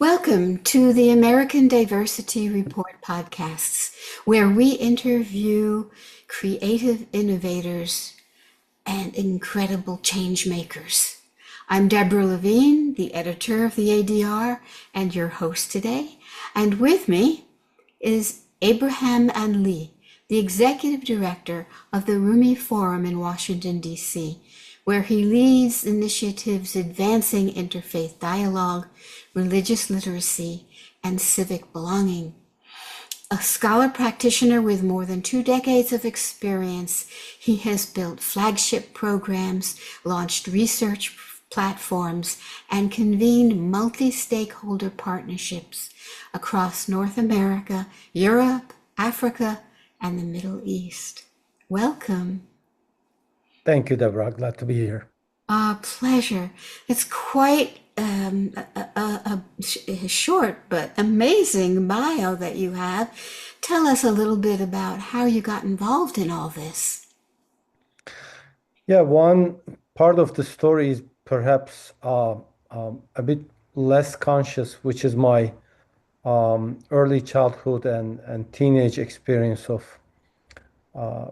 Welcome to the American Diversity Report podcasts, where we interview creative innovators and incredible change makers. I'm Deborah Levine, the editor of the ADR, and your host today. And with me is Ibrahim Anli, the executive director of the Rumi Forum in Washington, D.C., where he leads initiatives advancing interfaith dialogue, religious literacy, and civic belonging. A scholar practitioner with more than 2 decades of experience, he has built flagship programs, launched research platforms, and convened multi-stakeholder partnerships across North America, Europe, Africa, and the Middle East. Welcome. Thank you, Deborah. Glad to be here. Pleasure. It's quite a short but amazing bio that you have. Tell us a little bit about how you got involved in all this. Yeah, one part of the story is perhaps a bit less conscious, which is my early childhood and teenage experience of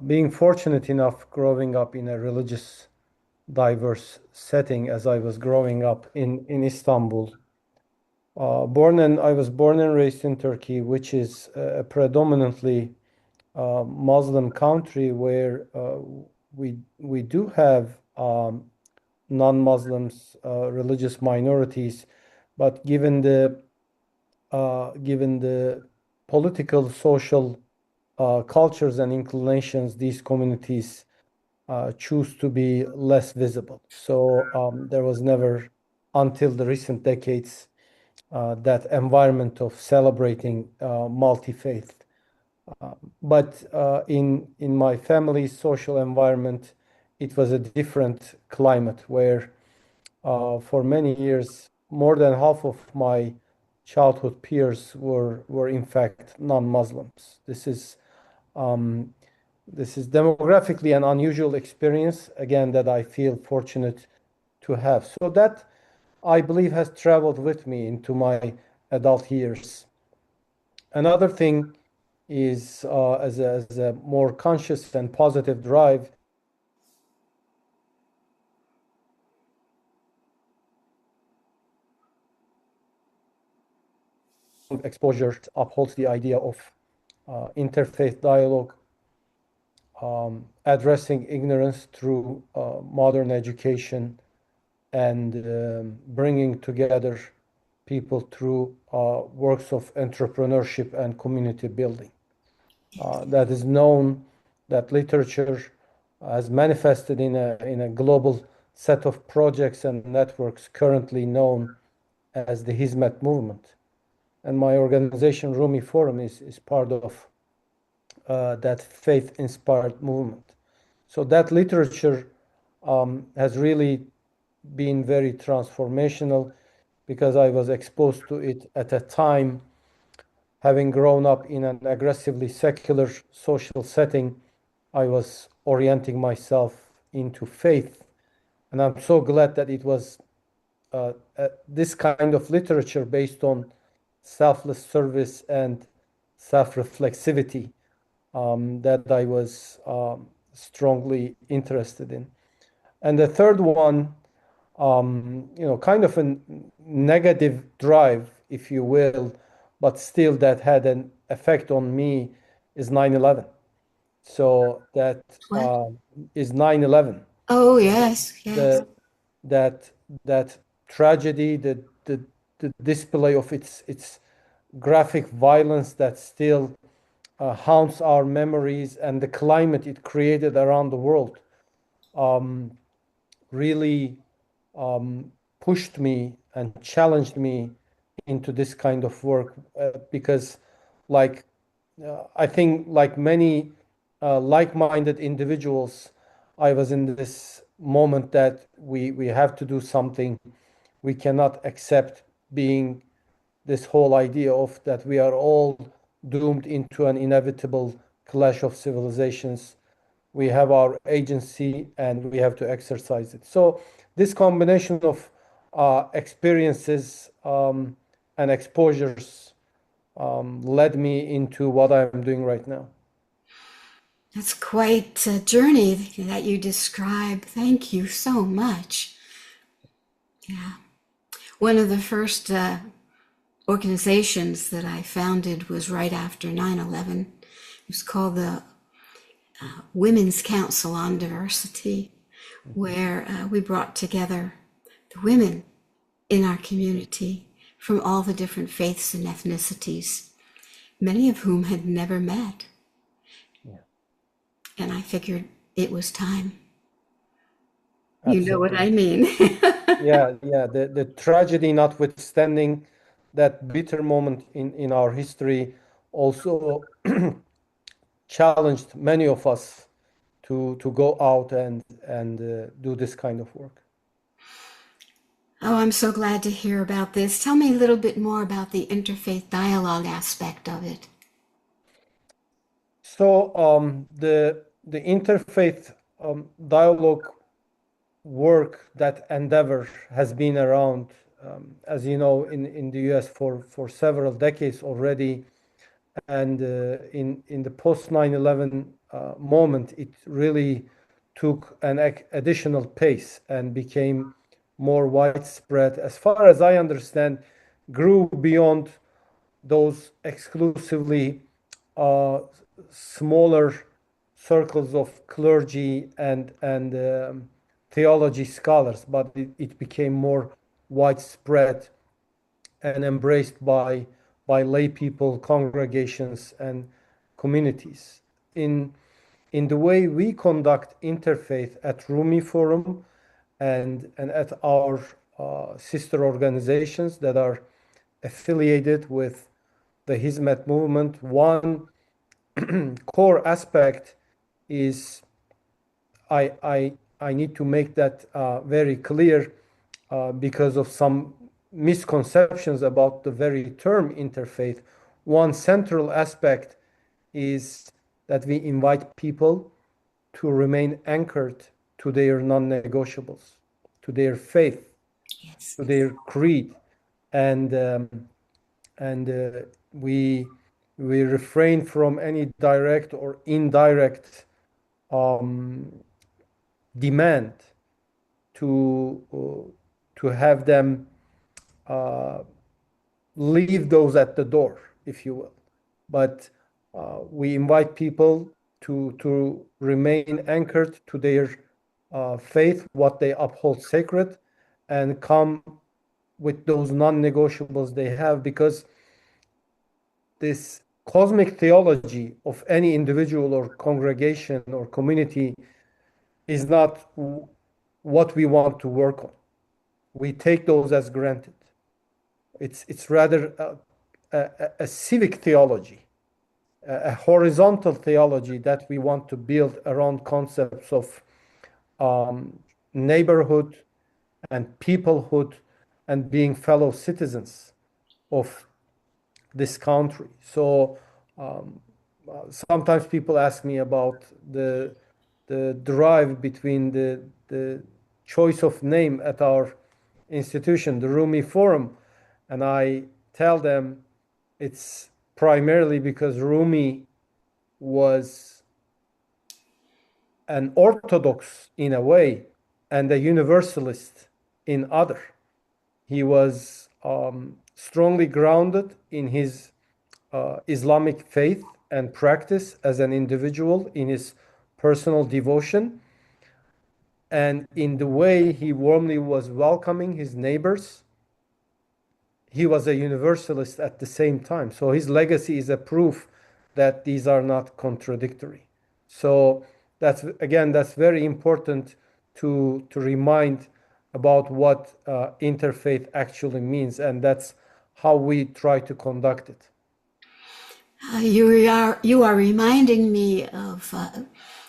being fortunate enough growing up in a religious, diverse setting as I was growing up in Istanbul. I was born and raised in Turkey, which is a predominantly Muslim country where we do have non-Muslims, religious minorities, but given the political, social cultures and inclinations, these communities choose to be less visible. So there was never, until the recent decades, that environment of celebrating multi-faith. But in my family's social environment, it was a different climate where for many years, more than half of my childhood peers were in fact non-Muslims. This is demographically an unusual experience, again, that I feel fortunate to have. So that, I believe, has traveled with me into my adult years. Another thing is, as a more conscious and positive drive, exposure upholds the idea of interfaith dialogue, addressing ignorance through modern education, and bringing together people through works of entrepreneurship and community building. That is known, that literature has manifested in a global set of projects and networks currently known as the Hizmet movement. And my organization, Rumi Forum, is part of that faith-inspired movement. So that literature has really been very transformational because I was exposed to it at a time, having grown up in an aggressively secular social setting. I was orienting myself into faith. And I'm so glad that it was this kind of literature based on selfless service and self-reflexivity that I was strongly interested in. And the third one, kind of a negative drive, if you will, but still that had an effect on me, is 9/11. So that What? is 9/11. Oh, yes, yes. The that that tragedy, the display of its graphic violence that still haunts our memories, and the climate it created around the world really pushed me and challenged me into this kind of work because, like, I think, like many like-minded individuals, I was in this moment that we have to do something. We cannot accept being this whole idea of that we are all doomed into an inevitable clash of civilizations. We have our agency and we have to exercise it. So this combination of experiences and exposures led me into what I'm doing right now. That's quite a journey that you describe. Thank you so much. Yeah. One of the first organizations that I founded was right after 9/11. It was called the Women's Council on Diversity, where we brought together the women in our community from all the different faiths and ethnicities, many of whom had never met. Yeah. And I figured it was time. You know what Absolutely. I mean. Yeah, yeah. The tragedy notwithstanding, that bitter moment in our history also challenged many of us to go out and do this kind of work. Oh, I'm so glad to hear about this. Tell me a little bit more about the interfaith dialogue aspect of it. So the interfaith dialogue work, that endeavor has been around, as you know, in the US for several decades already. And in the post 9/11 moment, it really took an additional pace and became more widespread. As far as I understand, grew beyond those exclusively uh, smaller circles of clergy and theology scholars, but it became more widespread and embraced by lay people, congregations, and communities. In the way we conduct interfaith at Rumi Forum and at our sister organizations that are affiliated with the Hizmet movement, one core aspect is I need to make that very clear because of some misconceptions about the very term interfaith. One central aspect is that we invite people to remain anchored to their non-negotiables, to their faith, Yes. to their creed, and we refrain from any direct or indirect demand to have them leave those at the door, if you will. But we invite people to remain anchored to their faith, what they uphold sacred, and come with those non-negotiables they have, because this cosmic theology of any individual or congregation or community is not what we want to work on. We take those as granted. It's rather a civic theology, a horizontal theology that we want to build around concepts of neighborhood and peoplehood and being fellow citizens of this country. So sometimes people ask me about the drive between the choice of name at our institution, the Rumi Forum, and I tell them it's primarily because Rumi was an orthodox in a way and a universalist in other. He was strongly grounded in his Islamic faith and practice as an individual, in his personal devotion, and in the way he warmly was welcoming his neighbors. He was a universalist at the same time. So his legacy is a proof that these are not contradictory. So that's very important to remind about what interfaith actually means, and that's how we try to conduct it. You are reminding me of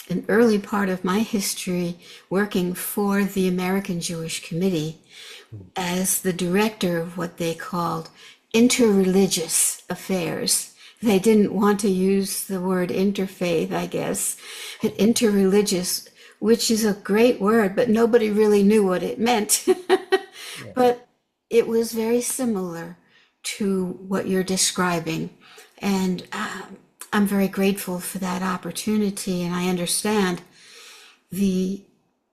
an early part of my history working for the American Jewish Committee as the director of what they called interreligious affairs. They didn't want to use the word interfaith, I guess, but interreligious, which is a great word, but nobody really knew what it meant. Yeah. But it was very similar to what you're describing. And I'm very grateful for that opportunity. And I understand the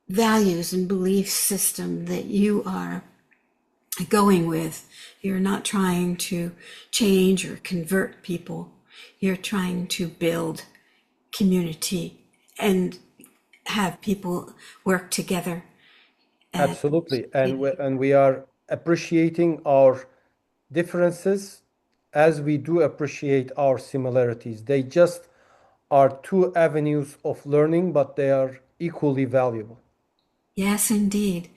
values and belief system that you are going with. You're not trying to change or convert people, you're trying to build community and have people work together. And Absolutely. And we are appreciating our differences as we do appreciate our similarities. They just are two avenues of learning, but they are equally valuable. yes, indeed.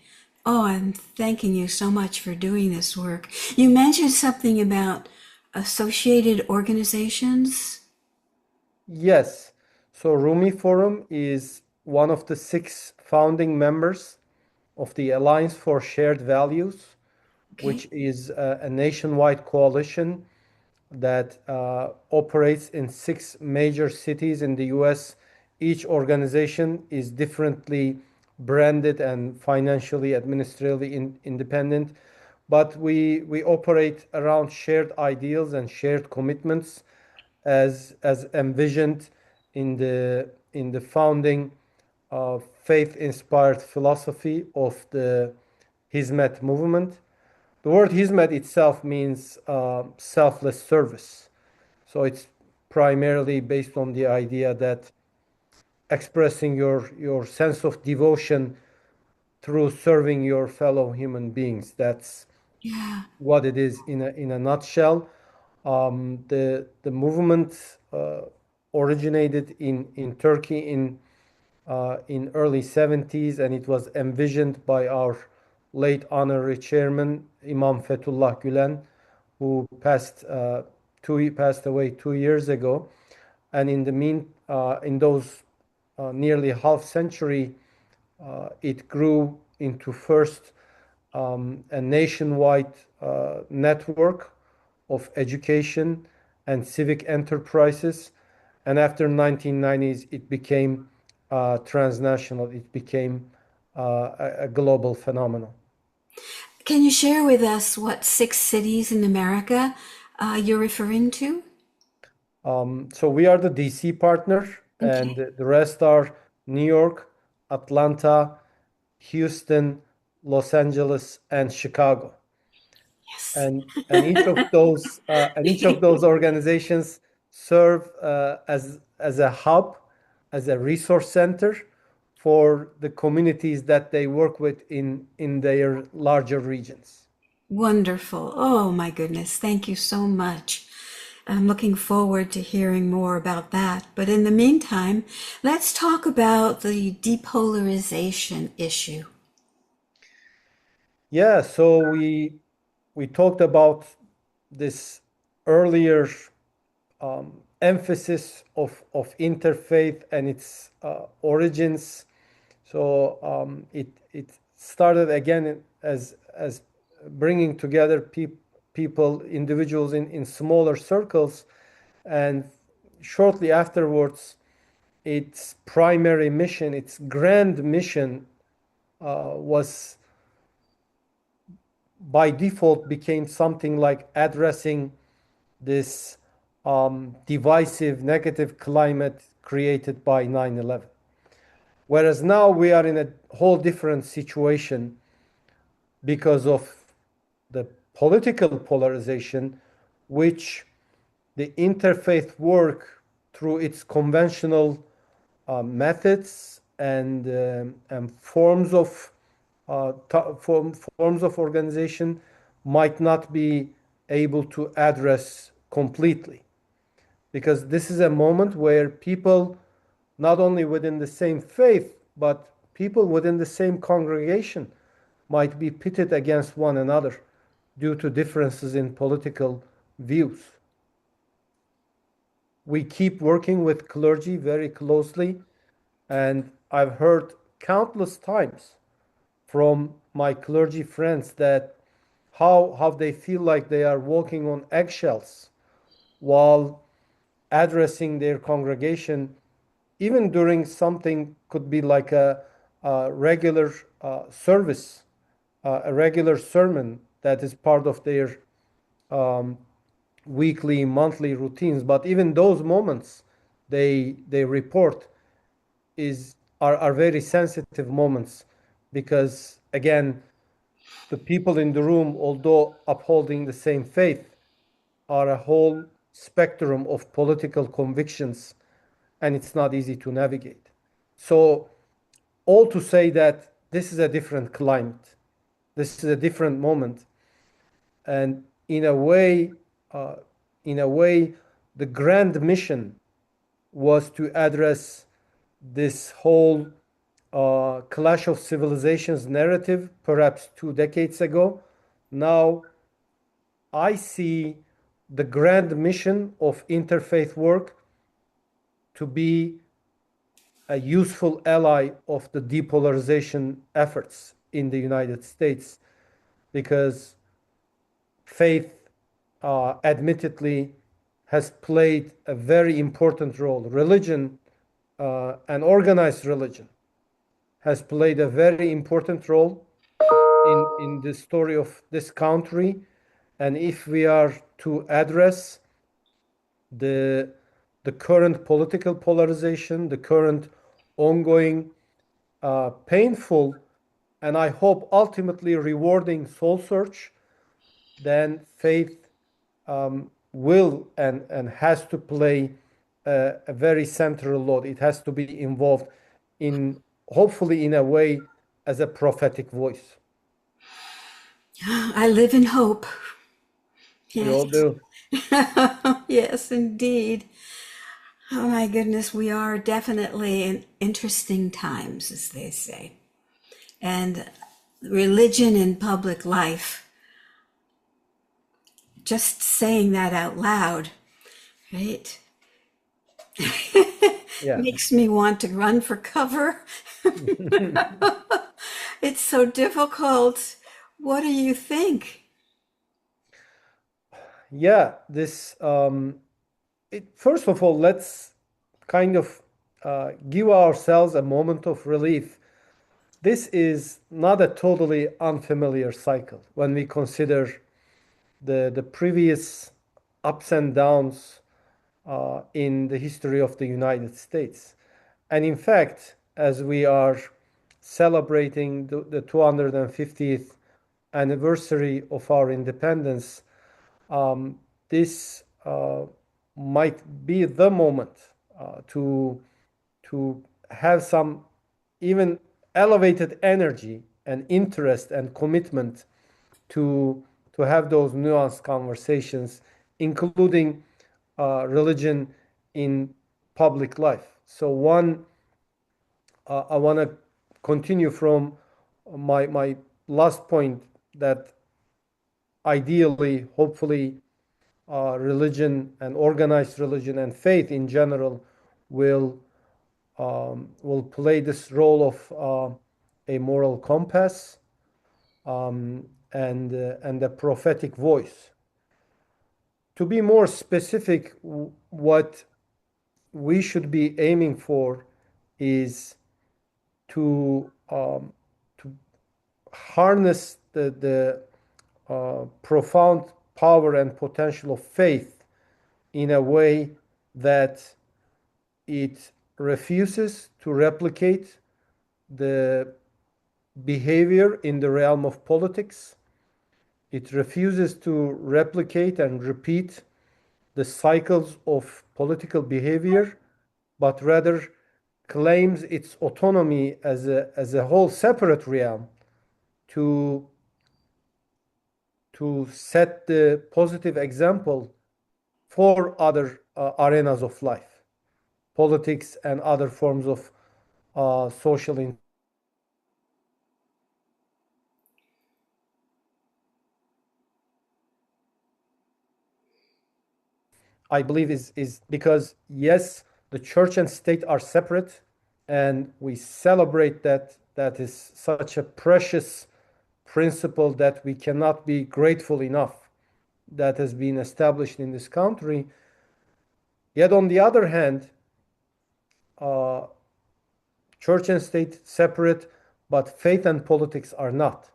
Oh, I'm thanking you so much for doing this work. You mentioned something about associated organizations. Yes. So Rumi Forum is one of the six founding members of the Alliance for Shared Values, which Okay. is a nationwide coalition that operates in six major cities in the US. Each organization is differently branded and financially, administratively independent, but we operate around shared ideals and shared commitments as envisioned in the founding faith-inspired philosophy of the Hizmet movement. The word Hizmet itself means selfless service. So it's primarily based on the idea that expressing your sense of devotion through serving your fellow human beings. That's Yeah. what it is in a nutshell. The movement originated in Turkey in early 70s, and it was envisioned by our late honorary chairman Imam Fethullah Gülen, who passed away 2 years ago. And in those nearly half century, it grew into first a nationwide network of education and civic enterprises. And after 1990s, it became transnational. It became a global phenomenon. Can you share with us what six cities in America you're referring to? So we are the DC partner, and Okay. the rest are New York, Atlanta, Houston, Los Angeles, and Chicago. Yes. And each of those organizations serve as a hub, as a resource center for the communities that they work with in their larger regions. Wonderful. Oh my goodness. Thank you so much. I'm looking forward to hearing more about that. But in the meantime, let's talk about the depolarization issue. Yeah, so we talked about this earlier emphasis of interfaith and its origins. So it started again as bringing together people, individuals in smaller circles, and shortly afterwards, its primary mission, its grand mission, was by default became something like addressing this divisive negative climate created by 9/11. Whereas now we are in a whole different situation because of the political polarization, which the interfaith work through its conventional methods and forms of organization might not be able to address completely, because this is a moment where people, not only within the same faith, but people within the same congregation, might be pitted against one another due to differences in political views. We keep working with clergy very closely, and I've heard countless times from my clergy friends that how they feel like they are walking on eggshells while addressing their congregation, even during something could be like a regular service, a regular sermon that is part of their weekly, monthly routines, but even those moments they report are very sensitive moments because again, the people in the room, although upholding the same faith, are a whole spectrum of political convictions, and it's not easy to navigate. So, all to say that this is a different climate, this is a different moment, and uh, in a way, the grand mission was to address this whole clash of civilizations narrative, perhaps 2 decades ago. Now, I see the grand mission of interfaith work to be a useful ally of the depolarization efforts in the United States because faith, admittedly, has played a very important role. Religion, and organized religion, has played a very important role in the story of this country. And if we are to address the current political polarization, the current ongoing, painful, and I hope ultimately rewarding soul search, then faith will and has to play a very central role. It has to be involved in, hopefully, in a way, as a prophetic voice. I live in hope. We Yes. all do. Yes, indeed. Oh my goodness, we are definitely in interesting times, as they say. And religion in public life, just saying that out loud, right, Yeah. makes me want to run for cover. It's so difficult. What do you think? Yeah, first of all, let's kind of give ourselves a moment of relief. This is not a totally unfamiliar cycle when we consider the previous ups and downs in the history of the United States. And in fact, as we are celebrating the 250th anniversary of our independence, this might be the moment to have some even elevated energy and interest and commitment to have those nuanced conversations, including religion in public life. So I want to continue from my last point that ideally, hopefully, religion and organized religion and faith in general will play this role of a moral compass, and a prophetic voice. To be more specific, what we should be aiming for is to harness the profound power and potential of faith in a way that it refuses to replicate the behavior in the realm of politics. It refuses to replicate and repeat the cycles of political behavior, but rather claims its autonomy as a whole separate realm to set the positive example for other arenas of life, politics and other forms of social I believe is because yes, the church and state are separate, and we celebrate that. That is such a precious principle that we cannot be grateful enough that has been established in this country. Yet on the other hand, uh, church and state separate, but faith and politics are not.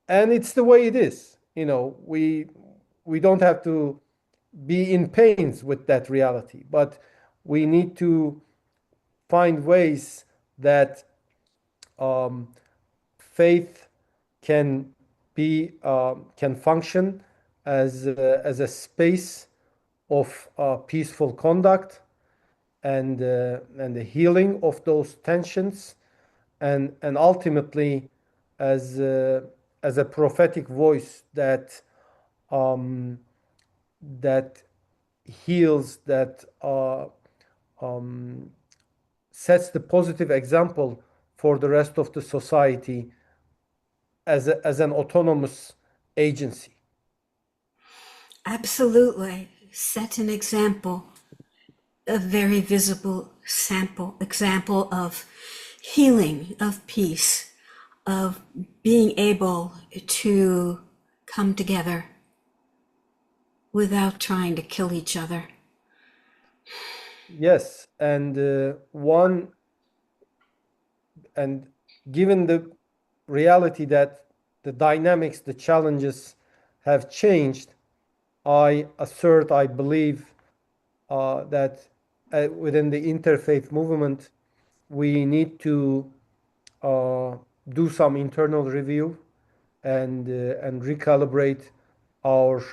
And it's the way it is. You know, we don't have to be in pains with that reality, but we need to find ways that faith can can function as a space of peaceful conduct and the healing of those tensions, and ultimately as a prophetic voice that um, that heals, that sets the positive example for the rest of the society as an autonomous agency. Absolutely. Set an example, a very visible example of healing, of peace, of being able to come together without trying to kill each other. Yes, and given the reality that the dynamics, the challenges have changed, I assert, I believe that within the interfaith movement, we need to do some internal review and recalibrate our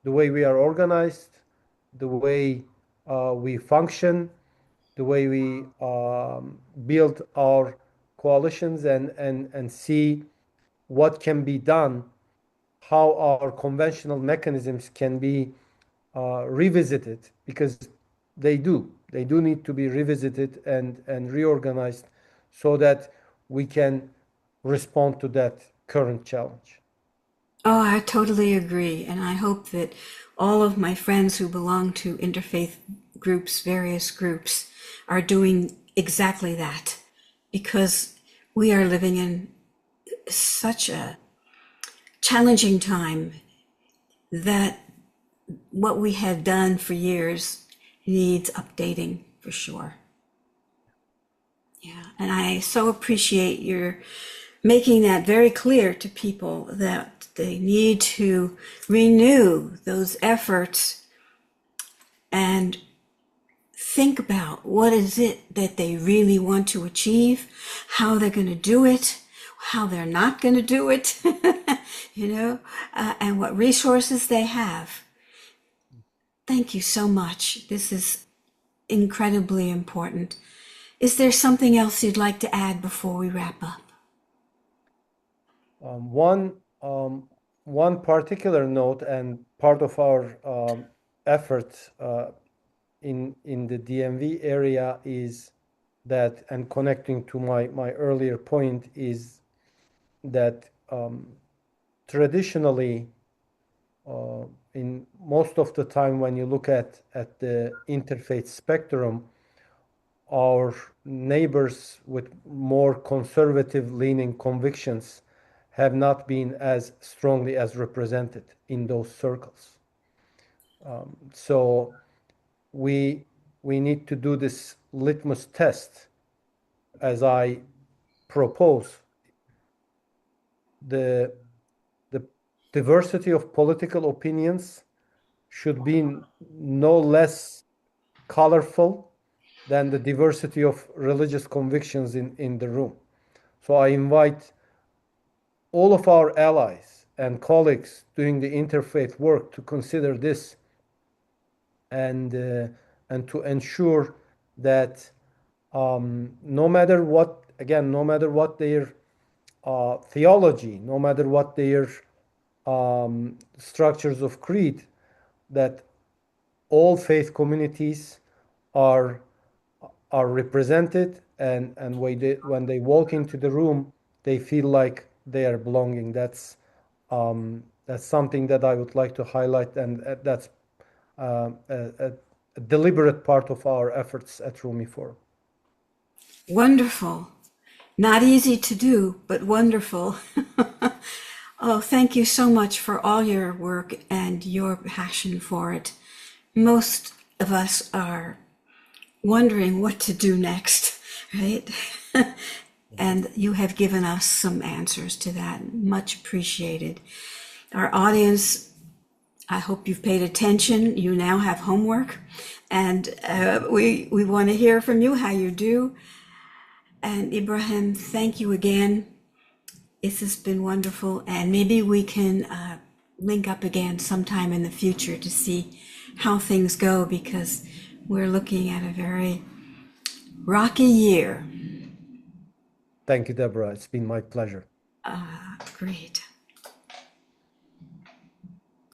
the way we are organized, the way we function, the way we build our coalitions, and see what can be done, how our conventional mechanisms can be revisited, because they do need to be revisited and reorganized so that we can respond to that current challenge. Oh, I totally agree. And I hope that all of my friends who belong to interfaith groups, various groups, are doing exactly that, because we are living in such a challenging time that what we have done for years needs updating for sure. Yeah. And I so appreciate your making that very clear to people that they need to renew those efforts and think about what is it that they really want to achieve, how they're going to do it, how they're not going to do it, and what resources they have. Thank you so much. This is incredibly important. Is there something else you'd like to add before we wrap up? Um, one one particular note and part of our effort in the DMV area is that, and connecting to my earlier point, is that traditionally, in most of the time when you look at the interfaith spectrum, our neighbors with more conservative leaning convictions have not been as strongly as represented in those circles. So we we need to do this litmus test, as I propose. The the diversity of political opinions should be no less colorful than the diversity of religious convictions in the room. So I invite all of our allies and colleagues doing the interfaith work to consider this, and and to ensure that no matter what, again, no matter what their theology, no matter what their structures of creed, that all faith communities are are represented, and when they walk into the room, they feel like they are belonging. That's something that I would like to highlight, and that's a deliberate part of our efforts at Rumi Forum. Wonderful. Not easy to do, but wonderful. Oh, thank you so much for all your work and your passion for it. Most of us are wondering what to do next, right? And you have given us some answers to that. Much appreciated. Our audience, I hope you've paid attention. You now have homework, and we want to hear from you how you do. And Ibrahim, thank you again. This has been wonderful, and maybe we can link up again sometime in the future to see how things go, because we're looking at a very rocky year. Thank you, Deborah. It's been my pleasure. Great.